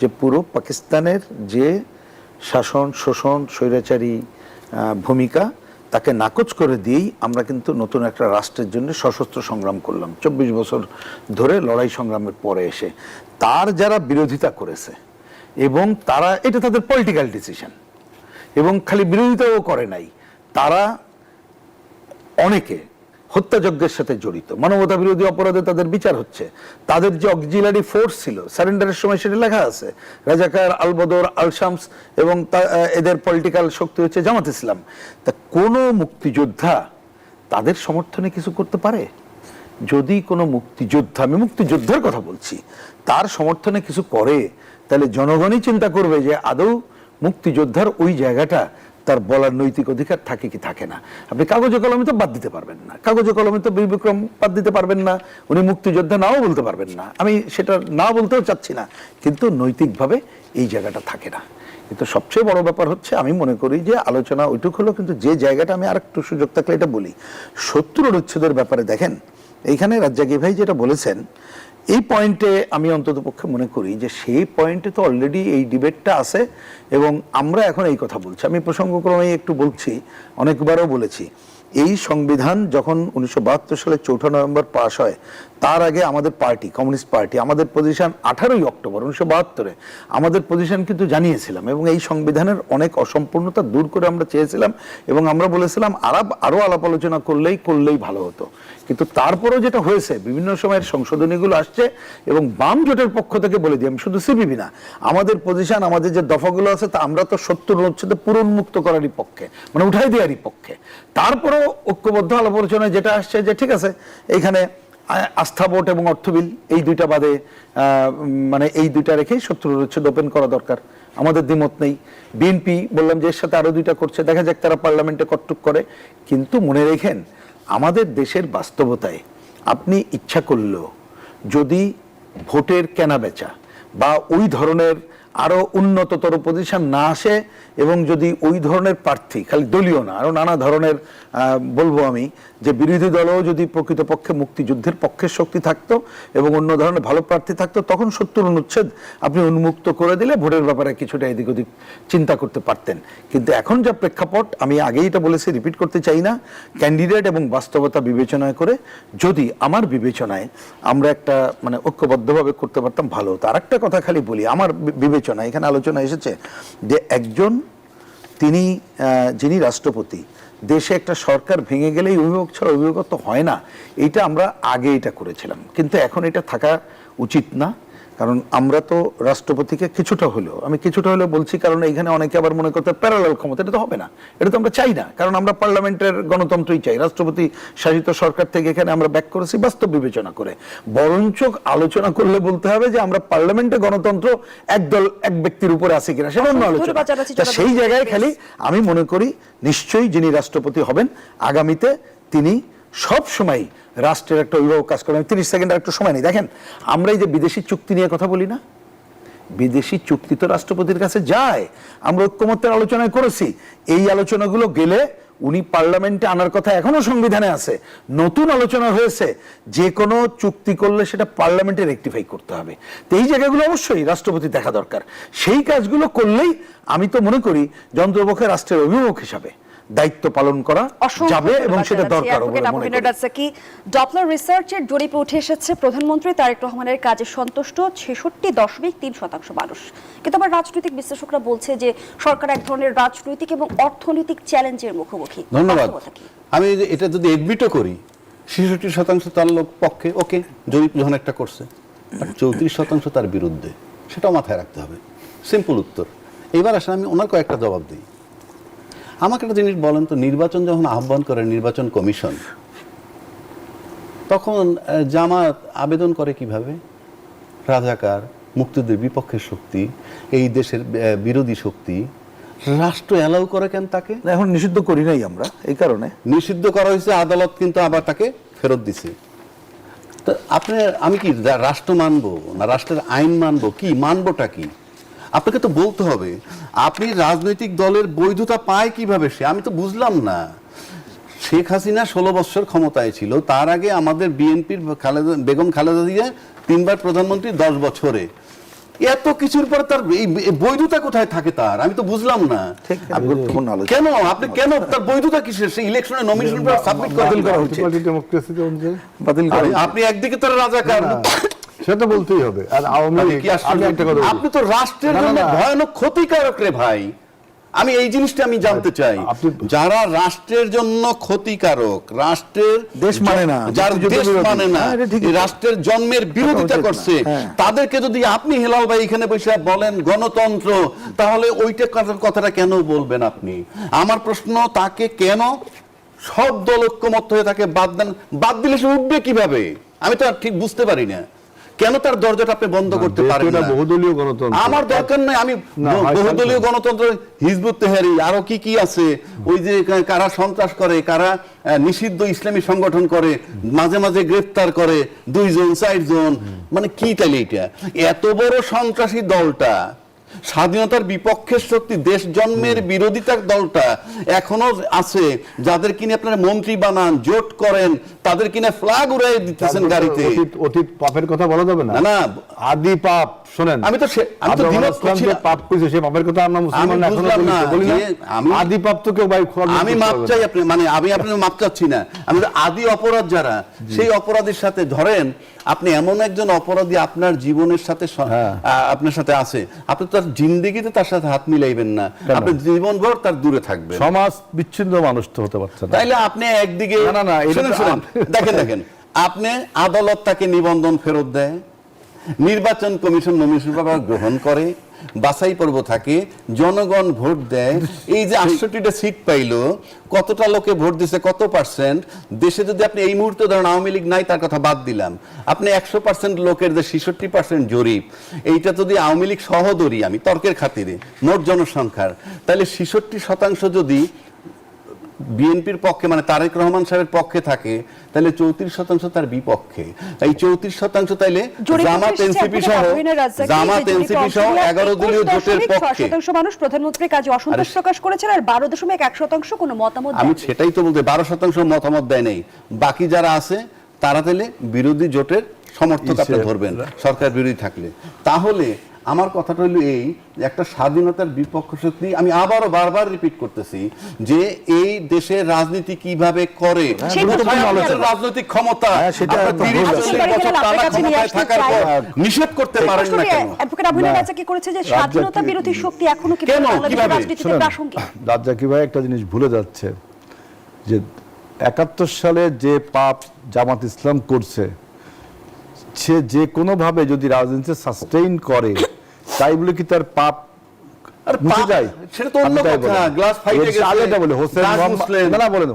যে পুরো পাকিস্তানের যে শাসন শোষণ স্বৈরাচারী ভূমিকা, তাকে নাকচ করে দিয়েই আমরা কিন্তু নতুন একটা রাষ্ট্রের জন্য সশস্ত্র সংগ্রাম করলাম 24 বছর ধরে লড়াই সংগ্রামের পরে এসে। তার যারা বিরোধিতা করেছে এবং তারা, এটা তাদের পলিটিক্যাল ডিসিশন, এবং খালি বিরোধিতাও করে নাই, তারা অনেকে হত্যাযজ্ঞের সাথে জড়িত, মানবতা বিরোধী অপরাধে তাদের বিচার হচ্ছে। তাদের যে অক্সিলারি ফোর্স ছিল সারেন্ডারের সময়, সেটা লেখা আছে, রাজাকার, আল বদর, আল শামস, এবং এদের পলিটিক্যাল শক্তি হচ্ছে জামাত ইসলাম। তা কোনো মুক্তিযোদ্ধা তাদের সমর্থনে কিছু করতে পারে? যদি কোনো মুক্তিযোদ্ধা, আমি মুক্তিযোদ্ধার কথা বলছি, তার সমর্থনে কিছু করে, তাহলে জনগণই চিন্তা করবে যে আদৌ মুক্তিযোদ্ধার ওই জায়গাটা তার বলার নৈতিক অধিকার থাকে কি থাকে না। আপনি কাগজে কলমে তো বাদ দিতে পারবেন না, কাগজে কলমে তো বীর বিক্রম বাদ দিতে পারবেন না, উনি মুক্তিযোদ্ধা নাও বলতে পারবেন না, আমি সেটা না বলতেও চাচ্ছি না, কিন্তু নৈতিকভাবে এই জায়গাটা থাকে না। কিন্তু সবচেয়ে বড় ব্যাপার হচ্ছে, আমি মনে করি যে আলোচনা ওইটুক হলো, কিন্তু যে জায়গাটা, আমি আরেকটু সুযোগ থাকলে এটা বলি, শত্রু অনুচ্ছেদের ব্যাপারে দেখেন, এইখানে রাজ্জাকি ভাই যেটা বলেছেন, এই পয়েন্টে আমি অন্তত পক্ষে মনে করি যে সেই পয়েন্টে তো অলরেডি এই ডিবেটটা আছে, এবং আমরা এখন এই কথা বলছি। আমি প্রসঙ্গক্রমে একটু বলছি, অনেকবারও বলেছি, এই সংবিধান যখন 1972 সালে 4 নভেম্বর পাস হয়, তার আগে আমাদের পার্টি, কমিউনিস্ট পার্টি, আমাদের পজিশন 18 অক্টোবর 1972-এ আমাদের পজিশন কিন্তু জানিয়েছিলাম, এবং এই সংবিধানের অনেক অসম্পূর্ণতা দূর করে আমরা চেয়েছিলাম, এবং আমরা বলেছিলাম আরো আলাপ আলোচনা করলেই ভালো হতো। কিন্তু তারপরেও যেটা হয়েছে, বিভিন্ন সময়ের সংশোধনীগুলো আসছে, এবং বাম জোটের পক্ষ থেকে বলে দিই, আমি শুধু সিপিবি না, আমাদের পজিশন, আমাদের যে দফাগুলো আছে, তা আমরা তো 70 অনুচ্ছেদে পুরো উন্মুক্ত করারই পক্ষে, মানে উঠাই দেওয়ারই পক্ষে। তারপরেও ঐক্যবদ্ধ আলাপ আলোচনায় যেটা আসছে যে ঠিক আছে, এইখানে আস্থা ভোট এবং অর্থ বিল, এই দুইটা বাদে, মানে এই দুইটা রেখেই 70 অনুচ্ছেদ ওপেন করা দরকার, আমাদের দ্বিমত নেই। বিএনপি বললাম যে এর সাথে আরো দুইটা করছে, দেখা যাক তারা পার্লামেন্টে কটটুক করে। কিন্তু মনে রেখেন, আমাদের দেশের বাস্তবতায় আপনি ইচ্ছা করলেও যদি ভোটের কেনাবেচা বা ওই ধরনের আরো উন্নততর পজিশন না আসে, এবং যদি ওই ধরনের প্রার্থী, খালি দলীয় না, আরো নানা ধরনের, বলবো আমি যে বিরোধী দলও যদি প্রকৃতপক্ষে মুক্তিযুদ্ধের পক্ষের শক্তি থাকতো এবং অন্য ধরনের ভালো প্রার্থী থাকতো, তখন 70 অনুচ্ছেদ আপনি উন্মুক্ত করে দিলে ভোটের ব্যাপারে কিছুটা এদিক ওদিক চিন্তা করতে পারতেন। কিন্তু এখন যা প্রেক্ষাপট, আমি আগেই এটা বলেছি, রিপিট করতে চাই না, ক্যান্ডিডেট এবং বাস্তবতা বিবেচনা করে যদি আমার বিবেচনায় আমরা একটা মানে ঐক্যবদ্ধভাবে করতে পারতাম, ভালো হতো। আর একটা কথা খালি বলি, আমার বিবেচনা, এখানে আলোচনা এসেছে যে একজন, তিনি যিনি রাষ্ট্রপতি, দেশে একটা সরকার ভেঙে গেলেই অভিভাবক ছাড়া অভিভাবকত্ব হয় না, এইটা আমরা আগে এটা করেছিলাম, কিন্তু এখন এটা থাকা উচিত না। কারণ আমরা তো রাষ্ট্রপতিকে কিছুটা হলেও, আমি কিছুটা হলেও বলছি কারণ এখানে অনেকে আবার মনে করতে প্যারালাল ক্ষমতা, এটা তো হবে না, এটা তো আমরা চাই না, কারণ আমরা পার্লামেন্টের গণতন্ত্রই চাই। রাষ্ট্রপতি শাসিত সরকার থেকে এখানে আমরা ব্যাক করেছি বাস্তব বিবেচনা করে, বরঞ্চ আলোচনা করলে বলতে হবে যে আমরা পার্লামেন্টে গণতন্ত্র এক দল এক ব্যক্তির উপরে আছে কিনা, সেটা অন্য আলোচনা। তা সেই জায়গায় খালি আমি মনে করি নিশ্চয়ই যিনি রাষ্ট্রপতি হবেন আগামীতে, তিনি সব সময় রাষ্ট্রের একটা অভিভাবক কাজ করেন। 30 সেকেন্ড আর একটু সময় নেই। দেখেন, আমরা এই যে বিদেশি চুক্তি নিয়ে কথা বলি না, বিদেশি চুক্তি তো রাষ্ট্রপতির কাছে যায়, আমরা ঐক্যমত্যের আলোচনায় করেছি, এই আলোচনাগুলো গেলে উনি পার্লামেন্টে আনার কথা এখনো সংবিধানে আছে, নতুন আলোচনা হয়েছে, যে কোনো চুক্তি করলে সেটা পার্লামেন্টে রেকটিফাই করতে হবে। তো এই জায়গাগুলো অবশ্যই রাষ্ট্রপতি দেখা দরকার। সেই কাজগুলো করলেই আমি তো মনে করি যন্ত্রপক্ষে রাষ্ট্রের অভিভাবক হিসাবে দায়িত্ব পালন করা যাবে এবং সেটা দরকার বলে মনে করি। ডপলার রিসার্চের জরিপে উঠে এসেছে প্রধানমন্ত্রী তারেক রহমানের কাজে সন্তুষ্ট 66.3% মানুষ, কিন্তু আবার রাজনৈতিক বিশ্লেষকরা বলছে যে সরকার এক ধরনের রাজনৈতিক এবং অর্থনৈতিক চ্যালেঞ্জের মুখোমুখি। ধন্যবাদ। বাস্তবতা কি? আমি এটা যদি এডমিটও করি 66% তার লোক পক্ষে, ওকে, জরিপ যখন একটা করছে, আর 34% তার বিরুদ্ধে, সেটাও মাথায় রাখতে হবে। সিম্পল উত্তর। এবার আসলে আমি ওনার কয়েকটা জবাব দিই। আমাকে একটা জিনিস বলেন তো, নির্বাচন যখন আহ্বান করে নির্বাচন কমিশন, তখন জামাত আবেদন করে কিভাবে? রাজাকার, মুক্তিযুদ্ধের বিপক্ষের শক্তি, এই দেশের বিরোধী শক্তি, রাষ্ট্র অ্যালাউ করে কেন তাকে? এখন নিষিদ্ধ করি নাই আমরা, এই কারণে নিষিদ্ধ করা হয়েছে, আদালত কিন্তু আবার তাকে ফেরত দিছে। তো আমি কি রাষ্ট্র মানবো না রাষ্ট্রের আইন মানবো? কি মানবোটা কি? আপনাকে তো বলতে হবে। আপনি রাজনৈতিক দলের বৈধতা পায় কিভাবে সে? আমি তো বুঝলাম না। শেখ হাসিনা 16 বছর ক্ষমতায় ছিল, তার আগে আমাদের বিএনপির বেগম খালেদা জিয়া 3 বার প্রধানমন্ত্রী 10 বছরে। এত কিছুর পর তার এই বৈধতা কোথায় থাকে তার? আমি তো বুঝলাম না। কেন আপনি কেন তার বৈধতা কিসের? সেই ইলেকশনে নমিনেশন সাবমিট করা হচ্ছে, আপনি একদিকে তার রাজাকার, সেটা বলতেই হবে। আর আওয়ামী লীগ, আপনি তো রাষ্ট্রের জন্য ভয়ানক ক্ষতিকারক রে ভাই। আমি এই জিনিসটা আমি জানতে চাই, যারা রাষ্ট্রের জন্য ক্ষতিকারক, রাষ্ট্রের দেশ মানে না, যার দেশ মানে না, রাষ্ট্রের জন্মের বিরোধিতা করছে, তাদেরকে যদি আপনি হেলাল ভাই এখানে বসে বলেন গণতন্ত্র, তাহলে ওইটা কথাটা কেন বলবেন আপনি? আমার প্রশ্ন, তাকে কেন সব দল ঐক্যমত্য হয়ে তাকে বাদ দিলে সে উঠবে কিভাবে? আমি তো ঠিক বুঝতে পারি না কেন তার দরজাটা আপনি বন্ধ করতে পারেন না? বহুদলীয় গণতন্ত্র আমার দরকার নাই। আমি বহুদলীয় গণতন্ত্র, হিজবুত তেহরি, আরো কি কি আছে, ওই যে কারা সন্ত্রাস করে, কারা নিষিদ্ধ ইসলামী সংগঠন করে, মাঝে মাঝে গ্রেফতার করে 2 জন 4 জন, মানে কি তাইলে এটা? এত বড় সন্ত্রাসী দলটা, স্বাধীনতার বিপক্ষের শক্তি, দেশ জন্মের বিরোধিতার দলটা এখনো আছে, যাদের কিনে আপনারা মন্ত্রী বানান, জোট করেন, তাদের কিনে ফ্ল্যাগ উড়াই দিতেছেন গাড়িতে। অতীত পাপের কথা বলা যাবে না। না, আদি পাপ শোনেন, আমি তো পাপ করেছে, সে পাপের কথা আমরা মুসলমান এখনো বলি না। আদি পাপ তো কেউ ভাই, আমি মাপ চাই আপনি, মানে আমি আপনার মাপ চাচ্ছি না, আমি আদি অপরাধ যারা, সেই অপরাধীর সাথে ধরেন আপনি এমন একজন অপরাধী আপনার জীবনের সাথে আপনার সাথে আছে, আপনি তার জিন্দেগিতে তার সাথে হাত মিলাইবেন না, আপনি জীবনভর তার দূরে থাকবেন। সমাজ বিচ্ছিন্ন মানুষ তো হতে পারছে না। তাইলে আপনি একদিকে শুনেন, দেখেন আপনি আদালত তাকে নিবন্ধন ফেরত দেয়, নির্বাচন কমিশন নমিনেশন গ্রহণ করে, বাছাই পর্ব থাকে, জনগণ ভোট দেয়। এই যে 68টা সিট পাইলো, কতটা লোকে ভোট দিছে, কত পার্সেন্ট দেশে? যদি আপনি এই মুহূর্তে ধরেন আওয়ামী লীগ নাই, তার কথা বাদ দিলাম, আপনি 100% লোকের যে 66% জরিপ, এইটা যদি আওয়ামী লীগ সহ ধরি আমি তর্কের খাতিরে মোট জনসংখ্যার, তাহলে 66% যদি বিএনপির পক্ষে, মানে তারেক রহমান সাহেবের পক্ষে থাকে, তাহলে 34% তার বিপক্ষে। এই 34% তাইলে জামাত এনসিপি সহ 11 দলীয় জোটের পক্ষে। 6% মানুষ প্রধানমন্ত্রীর কাজে অসন্তোষ প্রকাশ করেছেন, আর 12.1% কোনো মতামত দেয়নি। আমি সেটাই তো বলতে, 12% মতামত দেয় নাই। বাকি যারা আছে তারা তাইলে বিরোধী জোটের সমর্থক আপনি ধরবেন, সরকার বিরোধী থাকলে। তাহলে আমার কথাটা হলো এই, একটা স্বাধীনতার বিপক্ষ শক্তি, আমি আবারও বারবার রিপিট করতেছি যে এই দেশের রাজনীতি কিভাবে করে, রাজনৈতিক ক্ষমতা নিষেধ করতে পারেন না কেন? অ্যাডভোকেট আবুল রাজা কি করেছে যে স্বাধীনতা বিরোধী শক্তি এখনো কি রাজনীতিতে প্রাসঙ্গিক? রাজ্জাকি ভাই একটা জিনিস ভুলে যাচ্ছে, যে 71 সালে যে পাপ জামাত ইসলাম করছে, সে যে কোনো ভাবে যদি রাজনীতি সাস্টেইন করে, তাই বলে কি তার পাপ মুছে যায়? সেটা তো অন্য কথা। গ্লাস ফাইটে গেছে, আলাদা বলে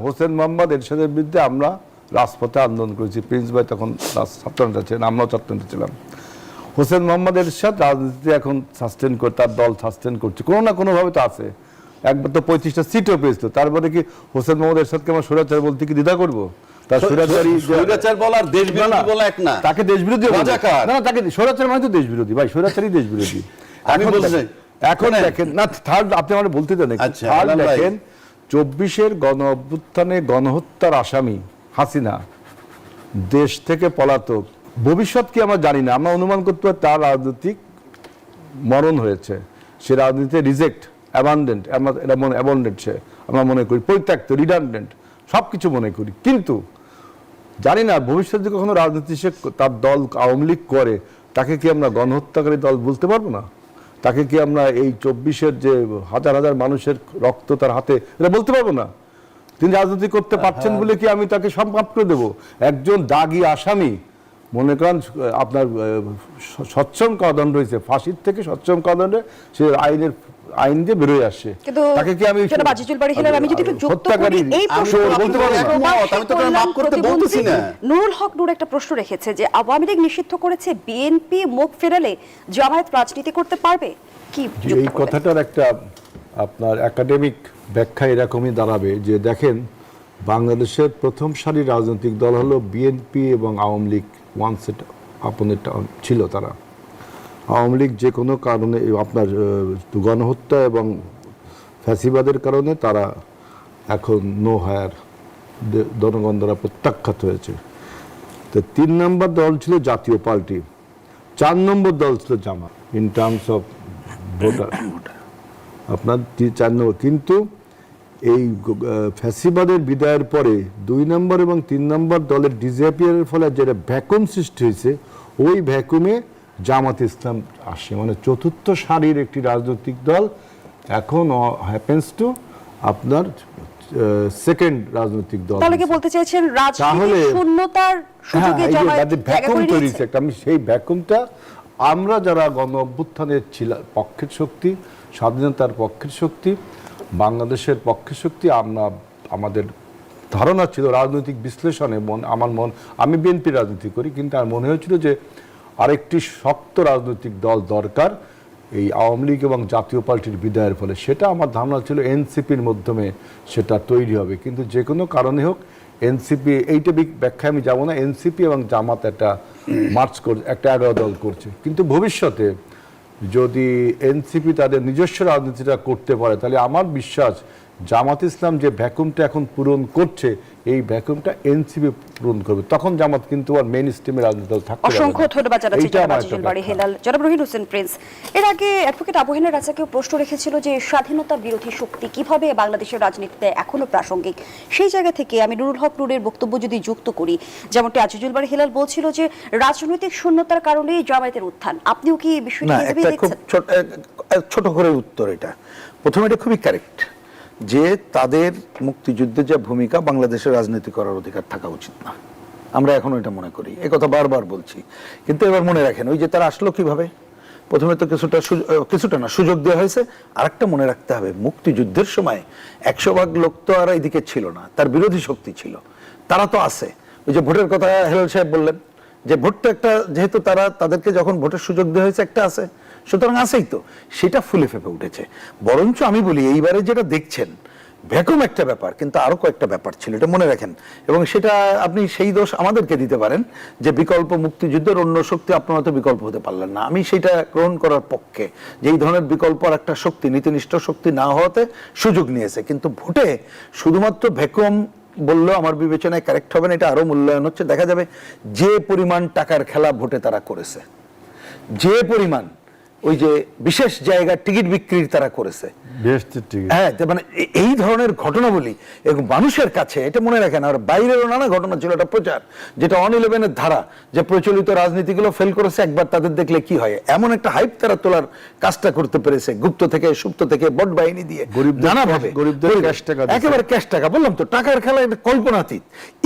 হোসেন মোহাম্মদ এরশাদের বিরুদ্ধে আমরা রাজপথে আন্দোলন করেছি। প্রিন্স ভাই তখন ছাত্রনেতা ছিলেন, আমরাও ছাত্রনেতা ছিলাম। হোসেন মোহাম্মদ এরশাদ রাজনীতিতে এখন সাস্টেইন করে, তার দল সাস্টেইন করছে, কোনো না কোনো ভাবে তো আছে। একবার তো 35টা সিটও পেয়েছিল, তারপরে কি হোসেন মোহাম্মদ এরশাদকে আমরা স্বৈরাচার বলতে কি দ্বিধা করবো? তাকে দেশবিরোধী না, তাকে স্বৈরাচার মানে তো দেশবিরোধী ভাই, স্বৈরাচারই দেশবিরোধী। আমি এখন বলতে চাই, এখন দেখেন না, থার্ড আপনি আমার বলতে দেন, আচ্ছা, থার্ড আলম ভাই। দেখেন 24-এর গণ অভ্যুত্থানে গণহত্যার আসামি হাসিনা দেশ থেকে পলাতক, ভবিষ্যৎ কি আমরা জানি না, আমরা অনুমান করতে পারি তার রাজনৈতিক মরণ হয়েছে, সে রাজনীতিতে রিজেক্ট, অ্যাবান্ডেন্ট, অ্যাবান্ডেন্ট, সে আমরা মনে করি পরিত্যক্ত, রিডান্ডেন্ট, সব কিছু মনে করি। কিন্তু জানি না ভবিষ্যতে কখনো রাজনীতি সে তার দল আওয়ামী লীগ করে, তাকে কি আমরা গণহত্যাকারী দল বলতে পারবো না? তাকে কি আমরা এই 24-এর যে হাজার হাজার মানুষের রক্ত তার হাতে, এটা বলতে পারবো না? তিনি রাজনীতি করতে পারছেন বলে কি আমি তাকে সমাপ্ত করে দেবো? একজন দাগী আসামি, মনে করেন আপনার সচ্ছম কারাদণ্ড হয়েছে, ফাঁসির থেকে সচ্ছম কারাদণ্ডে সে আইন দিয়ে বেরোয় আসে, কিন্তু তাকে কি আমি জনাব আজিজুল বারী হেলাল, আমি যদি একটু যুক্ত করি এই প্রশ্ন, বলতে পারবো না? আমি তো মাফ করতে বলতেছি না। নুরুল হক নূর একটা প্রশ্ন রেখেছে যে আওয়ামী লীগ নিষিদ্ধ করেছে, বিএনপি মুখ ফেরালে জামায়াত রাজনীতি করতে পারবে, কি যে যুক্ত এই করবেন? কথাটার একটা আপনার একাডেমিক ব্যাখ্যা এরকমই দাঁড়াবে যে দেখেন, বাংলাদেশের প্রথম সারির রাজনৈতিক দল হলো বিএনপি এবং আওয়ামী লীগ, ওয়ান সেট আপনের ছিল তারা। আওয়ামী লীগ যে কোনো কারণে আপনার গণহত্যা এবং ফ্যাসিবাদের কারণে তারা এখন নো হায়ার, জনগণ দ্বারা প্রত্যাখ্যাত হয়েছে। তো 3 নম্বর দল ছিল জাতীয় পার্টি, 4 নম্বর দল ছিল জামাত ইন টার্মস অফ ভোটার, আপনার 4 নম্বর। কিন্তু এই ফ্যাসিবাদের বিদায়ের পরে 2 নম্বর এবং 3 নম্বর দলের ডিসঅ্যাপিয়ারের ফলে যেটা ভ্যাকুম সৃষ্টি হয়েছে, ওই ভ্যাকুমে জামাত ইসলাম আসে, মানে চতুর্থ সারির একটি রাজনৈতিক দল এখন হ্যাপেন্স টু আপনার সেকেন্ড রাজনৈতিক দল। তাহলে কি বলতে চাইছেন রাজনীতি শূন্যতার সুযোগে জামায়াত জায়গা ভ্যাকুম করে তৈরি নিয়েছে? হয়েছে, আমি সেই ভ্যাকুমটা আমরা যারা গণ অভ্যুত্থানের পক্ষের শক্তি, স্বাধীনতার পক্ষের শক্তি, বাংলাদেশের পক্ষের শক্তি, আমরা আমাদের ধারণা ছিল রাজনৈতিক বিশ্লেষণে আমি বিএনপি রাজনীতি করি, কিন্তু আমার মনে হয়েছিল যে আরেকটি শক্ত রাজনৈতিক দল দরকার এই আওয়ামী লীগ এবং জাতীয় পার্টির বিদায়ের ফলে। সেটা আমার ধারণা ছিল এনসিপির মাধ্যমে সেটা তৈরি হবে, কিন্তু যে কোনো কারণে হোক এনসিপি, এইটা ব্যাখ্যা আমি যাবো না, এনসিপি এবং জামাত একটা মার্চ করছে, একটা 11 দল করছে। কিন্তু ভবিষ্যতে যদি এনসিপি তাদের নিজস্ব রাজনীতিটা করতে পারে, তাহলে আমার বিশ্বাস জামাত ইসলাম যে ভ্যাকুমটা এখন পূরণ করছে, এই ভ্যাকুমটা এনসিপি পূরণ করবে, তখন জামাত কিন্তু আর মেইন স্ট্রিমের রাজনীতি দল থাকবে। অসংখ্য ধন্যবাদ জানাচ্ছি জনাব আজিজুল বারী হেলাল। জনাব রহিন হোসেন প্রিন্স, এর আগে অ্যাডভোকেট আবু হেনা রাজাকেও প্রশ্ন রেখেছিল যে স্বাধীনতা বিরোধী শক্তি কিভাবে বাংলাদেশের রাজনীতিতে এখনো প্রাসঙ্গিক। সেই জায়গা থেকে আমি নুরুল হক নূরের বক্তব্য যদি যুক্ত করি, যেমনটি আজিজুল বারী হেলাল বলছিল যে রাজনৈতিক শূন্যতার কারণেই জামায়াতের উত্থান, আপনিও কি এই বিষয়টি না, এভাবেই একটা খুব দেখছেন? ছোট করে উত্তর এটা। প্রথমে এটা খুবই কারেক্ট যে তাদের মুক্তিযুদ্ধে যে ভূমিকা বাংলাদেশের রাজনীতি করার অধিকার থাকা উচিত না, আমরা এখনো এটা মনে করি, এই কথা বারবার বলছি। কিন্তু এবার মনে রাখেন, ওই যে তারা আসলো কিভাবে, প্রথমে তো কিছুটা না সুযোগ দেওয়া হয়েছে। আরেকটা মনে রাখতে হবে, মুক্তিযুদ্ধের সময় 100% লোক তো আর এইদিকে ছিল না, তার বিরোধী শক্তি ছিল, তারা তো আছে। ওই যে ভোটের কথা হেলাল সাহেব বললেন, যে ভোটটা একটা, যেহেতু তাদেরকে যখন ভোটের সুযোগ দেওয়া হয়েছে একটা আছে, সুতরাং আছেই তো, সেটা ফুলে ফেপে উঠেছে। বরঞ্চ আমি বলি, এইবারে যেটা দেখছেন ভ্যাকুম একটা ব্যাপার, কিন্তু আরো কয়েকটা ব্যাপার ছিল, এটা মনে রাখেন। এবং সেটা আপনি সেই দোষ আমাদেরকে দিতে পারেন যে বিকল্প মুক্তিযুদ্ধের অন্য শক্তি আপনারা তো বিকল্প হতে পারলেন না। আমি সেটা গ্রহণ করার পক্ষে, যে এই ধরনের বিকল্প আর একটা শক্তি, নীতিনিষ্ঠ শক্তি না হওয়াতে সুযোগ নিয়েছে। কিন্তু ভোটে শুধুমাত্র ভ্যাকুম বললেও আমার বিবেচনায় কারেক্ট হবে না, এটা আরো মূল্যায়ন হচ্ছে। দেখা যাবে যে পরিমাণ টাকার খেলা ভোটে তারা করেছে, যে পরিমাণ ওই যে বিশেষ জায়গার টিকিট বিক্রির তারা করেছে, হ্যাঁ, মানে এই ধরনের ঘটনাবলী এবং মানুষের কাছে, এটা মনে রাখেন। আর বাইরেরও নানা ঘটনা ছিল, এটা প্রচার, যেটা 111-এর ধারা, যে প্রচলিত রাজনীতিগুলো ফেল করেছে, একবার তাদের দেখলে কি হয়, এমন একটা হাইপ তারা তোলার কাজটা করতে পেরেছে, গুপ্ত থেকে সুপ্ত থেকে বট বাহিনী দিয়ে নানাভাবে, একেবারে ক্যাশ টাকা, বললাম তো টাকার খেলা, এটা কল্পনাতীত।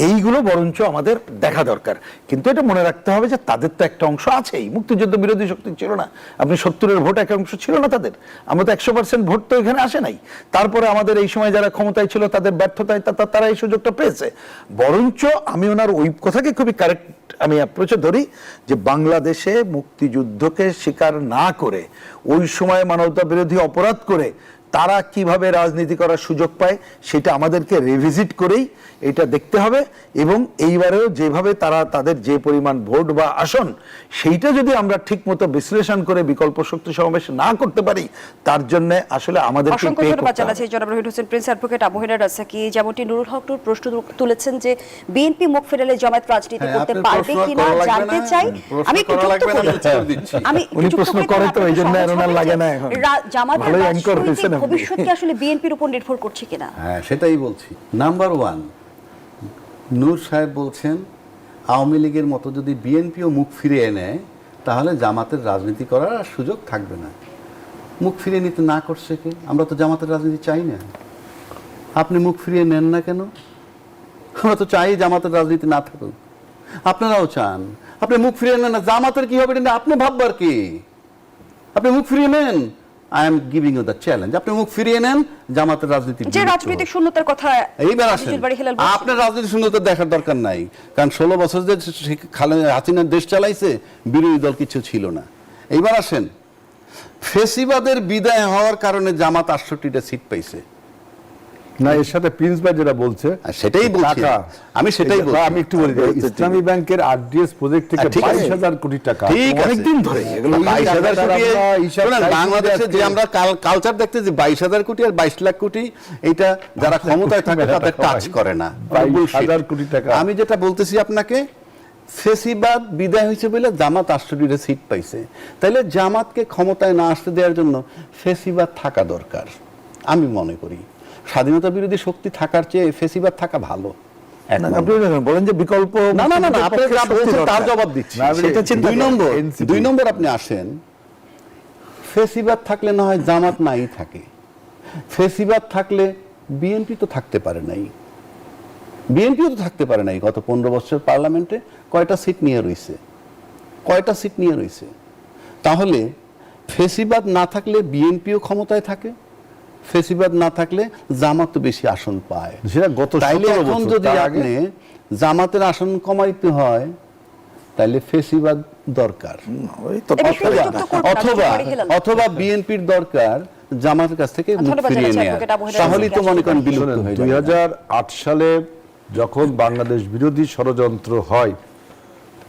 এইগুলো বরঞ্চ আমাদের দেখা দরকার। কিন্তু এটা মনে রাখতে হবে যে তাদের তো একটা অংশ আছেই, মুক্তিযুদ্ধ বিরোধী শক্তি ছিল না, আপনি 70-এর ভোট এক অংশ ছিল না তাদের, আমরা তো 100% ভোট তো এখানে আসে নাই। তারপরে আমাদের এই সময় যারা ক্ষমতায় ছিল তাদের ব্যর্থতায় তারা এই সুযোগটা পেয়েছে। বরঞ্চ আমি ওনার ওই কথাকে খুবই কারেক্ট আমি অ্যাপ্রোচে ধরি, যে বাংলাদেশে মুক্তিযুদ্ধকে স্বীকার না করে, ওই সময় মানবতা বিরোধী অপরাধ করে তারা কিভাবে রাজনীতি করার সুযোগ পায় সেটা আমাদেরকে রিভিজিট করেই এটা দেখতে হবে, এবং এইবারেও যেভাবে তারা তাদের যে পরিমাণ ভোট বা আসন সেইটা যদি আমরা ঠিকমতো বিশ্লেষণ করে বিকল্প শক্তি সমাবেশ না করতে পারি, তার জন্য আসলে আমাদেরকে অসংখ্য pay ধন্যবাদ করতে হবে। জানাচ্ছি জনাব রহিদ হোসেন প্রিন্স, অ্যাডভোকেট আবু হেনা রাজাকি। যেমনটি নুরুল হক নূর প্রশ্ন তুলেছেন যে বিএনপি মুখ ফেরালে জামায়াত রাজনীতি করতে আপনার পারবে প্রশ্ন কিনা করা লাগবে জানতে না, চাই। প্রশ্ন আমি একটু করা যুক্ত লাগবে না, করি। আমি উত্তর দিচ্ছি। আমি উনি যুক্ত প্রশ্ন করি, করে তো আপনাকে এই জন্য সহজ আর ওনার হবে লাগে যে না এখন। জামাতের ভালোই anchor রাজনৈতিক হয়েছেন আপনি। ভবিষ্যৎ কি আসলে বিএনপির উপর নির্ভর করছে কিনা? হ্যাঁ, সেটাই বলছি। নাম্বার 1, নূর সাহেব বলছেন আওয়ামী লীগের মতো যদি বিএনপিও মুখ ফিরিয়ে নেয় তাহলে জামাতের রাজনীতি করার আর সুযোগ থাকবে না। মুখ ফিরিয়ে নিতে না করছে কে? আমরা তো জামাতের রাজনীতি চাই না। আপনি মুখ ফিরিয়ে নেন না কেন? আমরা তো চাই জামাতের রাজনীতি না থাকুক, আপনারাও চান। আপনি মুখ ফিরিয়ে নেন না, জামাতের কি হবে এটা আপনি ভাববার কি? আপনি মুখ ফিরিয়ে নেন, I am giving you the challenge. আপনি মুখ ফিরিয়ে নেন, জামাতের রাজনীতি যে বিলুপ্ত রাজনৈতিক হোক। শূন্যতার কথা এইবার আসেন, আজিজুল বারী হেলাল বলছেন। আপনার রাজনীতি শূন্যতা দেখার দরকার নাই, কারণ 16 বছর যে হাসিনার দেশ চালাইছে বিরোধী দল কিছু ছিল না। এইবার আসেন, ফেসিবাদের বিদায় হওয়ার কারণে জামাত 68টা সিট পাইছে। না, এর সাথে প্রিন্স ভাই যেটা বলছে আর সেটাই বলছি, টাকা, আমি সেটাই বলছি। আমি একটু বলি যে ইসলামী ব্যাংকের আরডিএস প্রজেক্ট থেকে ঠিক আছে। 22,000 কোটি টাকা ঠিক আছে। অনেকদিন ধরে এগুলো 22,000 কোটি, আমরা হিসাব শোনেন, চাইছি বাংলাদেশে যে যে আমরা কালচার দেখতে যে 22,000 কোটি আর 22 লাখ কোটি, এটা যারা ক্ষমতায় থাকে তাদের টাচ করে না। 22,000 কোটি টাকা। আমি যেটা বলতেছি আপনাকে, ফেসিবাদ বিদায় হয়েছে বলে জামাত 68টা সিট পাইছে, তাহলে জামাতকে ক্ষমতায় না আসতে দেওয়ার জন্য ফেসিবাদ থাকা দরকার। আমি মনে করি স্বাধীনতা বিরোধী শক্তি থাকার চেয়ে ফেসিবাদ থাকা ভালো। এক না, নম্বর। আপনি বলেন যে বিকল্প না না না না, আপনি যা বলছেন তার দরকার। জবাব দিচ্ছি। না, আমি সেটা চিন্তা দুই করি, নম্বর। NCP 2 নম্বর আপনি আসেন, ফেসিবাদ থাকলে না হয় জামাত নাই থাকে, ফেসিবাদ থাকলে বিএনপি তো থাকতে পারে নাই, বিএনপিও তো থাকতে পারে নাই। গত 15 বছর পার্লামেন্টে কয়টা সিট নিয়ে রয়েছে? কয়টা সিট নিয়ে রয়েছে? তাহলে ফেসিবাদ না থাকলে বিএনপিও ক্ষমতায় থাকে, ফেসিবাদ না থাকলে জামাত তো বেশি আসন পায়। সেটা গত তাইলে 17 এখন বছর, যদি তার আগে আপনি জামাতের আসন কমাইতে হয় তাহলে ফেসিবাদ দরকার, ওই তো এ বিষয়ে যুক্ত করবেন না, অথবা আজিজুল বারী হেলাল। অথবা বিএনপির দরকার জামাতের কাছ থেকে মুখ ধন্যবাদ ফিরিয়ে জানাচ্ছি নেওয়া, অ্যাডভোকেট আবু হেনা তাহলেই তো রাজাকি। মনে করেন বিলুপ্ত শোনেন, হয়ে যাবে। 2008 সালে যখন বাংলাদেশ বিরোধী ষড়যন্ত্র হয়,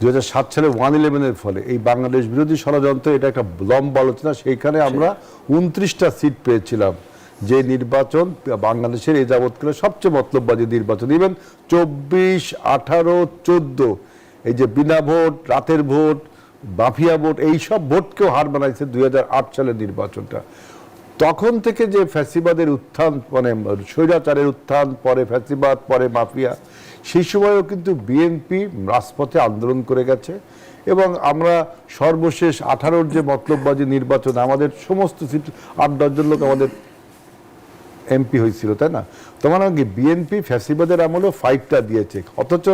2007 সালে 111-এর ফলে এই বাংলাদেশ বিরোধী ষড়যন্ত্র, এটা একটা লম্বা আলোচনা। সেইখানে আমরা 29টা সিট পেয়েছিলাম, যে নির্বাচন বাংলাদেশের এই যাবৎকালে সবচেয়ে মতলববাদী নির্বাচন। ইভেন 24, 18, 14 এই যে বিনা ভোট, রাতের ভোট, মাফিয়া ভোট, এইসব ভোটকেও হার বানাইছে 2008 সালের নির্বাচনটা। তখন থেকে যে ফ্যাসিবাদের উত্থান, মানে স্বৈরাচারের উত্থান, পরে ফ্যাসিবাদ, পরে মাফিয়া, সেই সময়ও কিন্তু বিএনপি রাজপথে আন্দোলন করে গেছে। এবং আমরা সর্বশেষ 18-র যে মতলববাজি নির্বাচন, আমাদের সমস্ত সিট 8-10 জন লোক আমাদের এমপি হয়েছিল, তাই না? তোমার আগে বিএনপি ফ্যাসিবাদের আমলেও ফাইটটা দিয়েছে, অথচ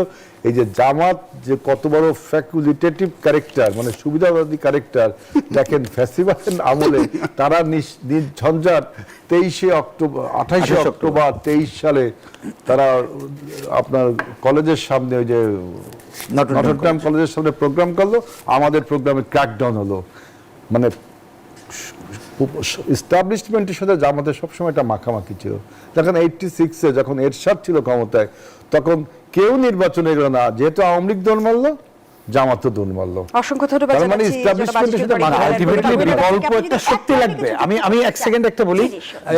এই যে জামাত যে কত বড় ফ্যাকুলিটেটিভ ক্যারেক্টার, মানে সুবিধাবাদী ক্যারেক্টার, দেখেন ফ্যাসিবাদের আমলে তারা ঝঞ্ঝাট 23 অক্টোবর 28 অক্টোবর 23 সালে তারা আপনার কলেজের সামনে, ওই যে নটরডেম কলেজের সামনে প্রোগ্রাম করলো, আমাদের প্রোগ্রামে ক্র্যাকডাউন হলো। মানে এস্টাবলিশমেন্টের সাথে জামাতের সবসময় একটা মাখামাখি ছিল। দেখেন 86-এ যখন এরশাদ ছিল ক্ষমতায়, তখন কেউ নির্বাচনে গেল না, যেহেতু আওয়ামী লীগ দল মারলো, জামাতও দল মারলো। অসংখ্য ধন্যবাদ তার মানে জানাচ্ছি establishment-এর জনাব সাথে আজিজুল বারী হেলাল। আলটিমেটলি বিকল্প একটা শক্তি লাগবে। আমি এক সেকেন্ড একটা বলি,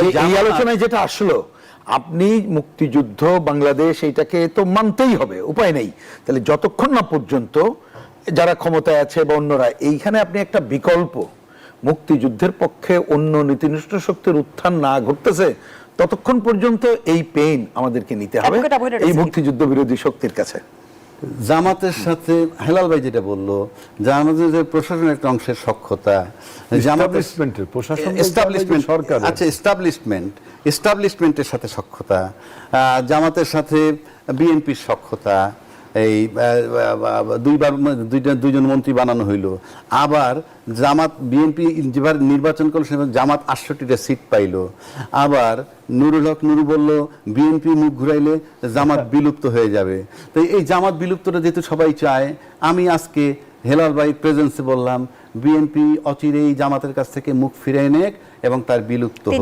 যে এই আলোচনায় যেটা আসলো, আপনি মুক্তিযুদ্ধ বাংলাদেশ এইটাকে তো মানতেই হবে, উপায় নেই। তাহলে যতক্ষণ না পর্যন্ত যারা ক্ষমতায় আছে বা অন্যরা, এইখানে আপনি একটা বিকল্প মুক্তিযুদ্ধের পক্ষে অন্য নীতিনিষ্ঠ শক্তির উত্থান না ঘটতেছে, ততক্ষণ পর্যন্ত এই পেইন আমাদেরকে নিতে হবে অ্যাডভোকেট আবু হেনা এই রাজাকি। মুক্তিযুদ্ধ বিরোধী শক্তির কাছে। জামাতের সাথে হেলাল ভাই যেটা বললো, জামাতের যে প্রশাসনের একটা অংশের সক্ষতা, Establishment-এর, প্রশাসন বলতে এস্টাবলিশমেন্ট, সরকার, আচ্ছা এস্টাবলিশমেন্টের সাথে সক্ষতা, জামাতের সাথে বিএনপির সক্ষতা, এই দুইজন মন্ত্রী বানানো হইলো, আবার জামাত বিএনপি যেবার নির্বাচন করলো সেবার জামাত 68টা সিট পাইলো, আবার নুরুল হক নুরু বলল বিএনপি মুখ ঘুরাইলে জামাত বিলুপ্ত হয়ে যাবে। তো এই জামাত বিলুপ্তটা যেহেতু সবাই চায়, আমি আজকে হেলাল ভাই প্রেজেন্সে বললাম বিএনপি অচিরেই জামাতের কাছ থেকে মুখ ফিরিয়ে নেক এবং তার বিলুপ্ত হোক।